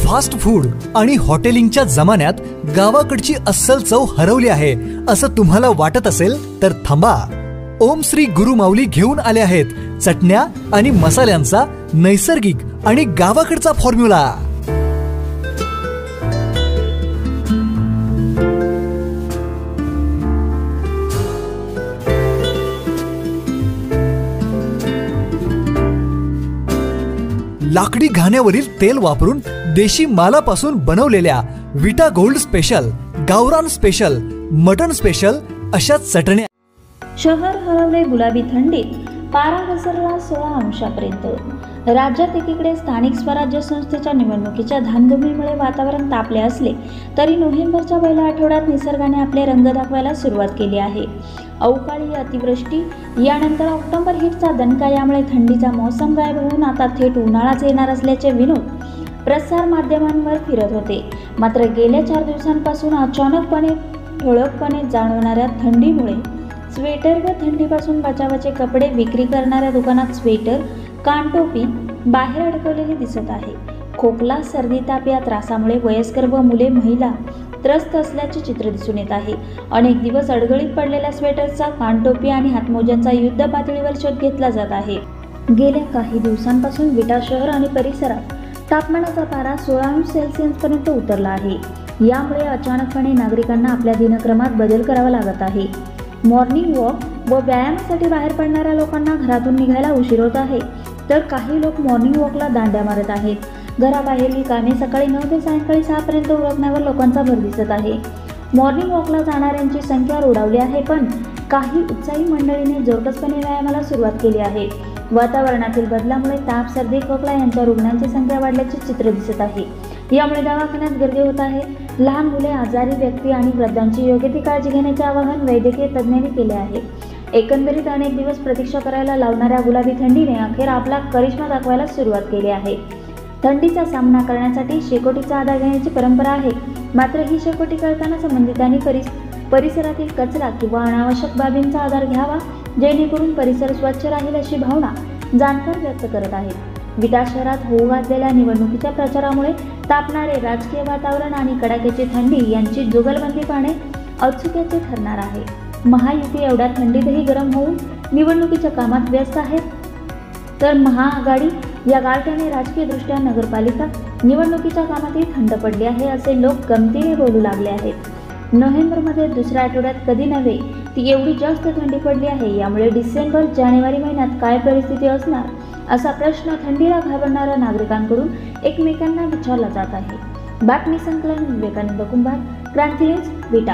Fast food आणि हॉटेलिंगच्या जमान्यात गावाकडची अस्सल चव हरवली आहे असं तुम्हाला वाटत असेल तर थांबा. ओम श्री गुरु माऊली घेऊन आले आहेत चटण्या आणि मसाल्यांचा नैसर्गिक आणि गावाकडचा फॉर्म्युला. लाकडी घाण्यावरील तेल वापरून देशी मालापासून बनवलेल्या विटा गोल्ड स्पेशल, गावरान स्पेशल, मटन स्पेशल अशा चटण्या. शहर हरवले गुलाबी थंडीत, पारा घसरला 16 अंशापर्यंत. राज्यात एकीकडे स्थानिक स्वराज्य संस्थेच्या निवडणुकीच्या धामधुमीमुळे वातावरण तापले असले तरी नोव्हेंबरच्या पहिल्या आठवड्यात निसर्गाने आपले रंग दाखवायला सुरुवात केली आहे. अवकाळी अतिवृष्टी यानंतर ऑक्टोबर हिटचा दणका यामुळे थंडीचा मोसम गायब होऊन आता थेट उन्हाळाच येणार असल्याचे विनोद प्रसार माध्यमांवर फिरत होते. मात्र गेल्या 4 दिवसांपासून अचानकपणे ठळकपणे जाणवणाऱ्या थंडीमुळे स्वेटर व थंडीपासून बचावाचे कपडे विक्री करणाऱ्या दुकानात स्वेटर, कानटोपी बाहेर अडकवलेली दिसत आहे. खोकला, सर्दी, ताप या त्रासामुळे वयस्कर व मुले, महिला त्रस्त असल्याचे चित्र दिसून येत आहे. अनेक दिवस अडगळीत पडलेल्या स्वेटरचा, कानटोपी आणि हातमोज्यांचा युद्ध पातळीवर शोध घेतला जात आहे. गेल्या काही दिवसांपासून विटा शहर आणि परिसरात तापमानाचा पारा 16 अंश सेल्सिअसपर्यंत उतरला आहे. यामुळे अचानकपणे नागरिकांना आपल्या दिनक्रमात बदल करावा लागत आहे. मॉर्निंग वॉक व व्यायामासाठी बाहेर पडणाऱ्या लोकांना घरातून निघायला उशीर होत आहे, तर काही लोक मॉर्निंग वॉकला दांड्या मारत आहेत. घराबाहेरील कामे सकाळी 9 ते सायंकाळी 6 पर्यंत उरकण्यावर लोकांचा भर दिसत आहे. मॉर्निंग वॉकला जाणाऱ्यांची संख्या रोडावली आहे, पण काही उत्साही मंडळीने जोरकसपणे व्यायामाला सुरुवात केली आहे. वातावरणातील बदलामुळे ताप, सर्दी, खोकला यांच्या रुग्णांची संख्या वाढल्याचे चित्र दिसत आहे. यामुळे दवाखान्यात गर्दी होत आहे. लहान मुले, आजारी व्यक्ती आणि वृद्धांची योग्य ती काळजी घेण्याचे आवाहन वैद्यकीय तज्ज्ञांनी केले आहे. एकंदरीत अनेक दिवस प्रतीक्षा करायला लावणाऱ्या गुलाबी थंडीने अखेर आपला करिश्मा दाखवायला सुरुवात केली आहे. थंडीचा सामना करण्यासाठी शेकोटीचा आधार घेण्याची परंपरा आहे. मात्र ही शेकोटी करताना संबंधितांनी परिसरातील कचरा किंवा अनावश्यक बाबींचा आधार घ्यावा, जेणेकरून परिसर स्वच्छ राहील अशी भावना जाणकार व्यक्त करत आहेत. विटा शहरात होऊ घातलेल्या निवडणुकीच्या प्रचारामुळे तापणारे राजकीय वातावरण आणि कडाक्याची थंडी यांची जुगलबंदी पाहणे औत्सुक्याचे ठरणार आहे. महायुती एवढ्या थंडीतही गरम होऊन निवडणुकीच्या कामात व्यस्त आहेत, तर महाआघाडी या गारठ्याने राजकीयदृष्ट्या नगरपालिका निवडणुकीच्या कामातही थंड पडली आहे असे लोक गमतीने बोलू लागले आहेत. नोव्हेंबरमध्ये दुसऱ्या आठवड्यात कधी नव्हे ती एवढी जास्त थंडी पडली आहे. यामुळे डिसेंबर, जानेवारी महिन्यात काय परिस्थिती असणार असा प्रश्न थंडीला घाबरणाऱ्या नागरिकांकडून एकमेकांना विचारला जात आहे. बातमी संकलन विवेकानंद कुंभार, क्रांती न्यूज, विटा.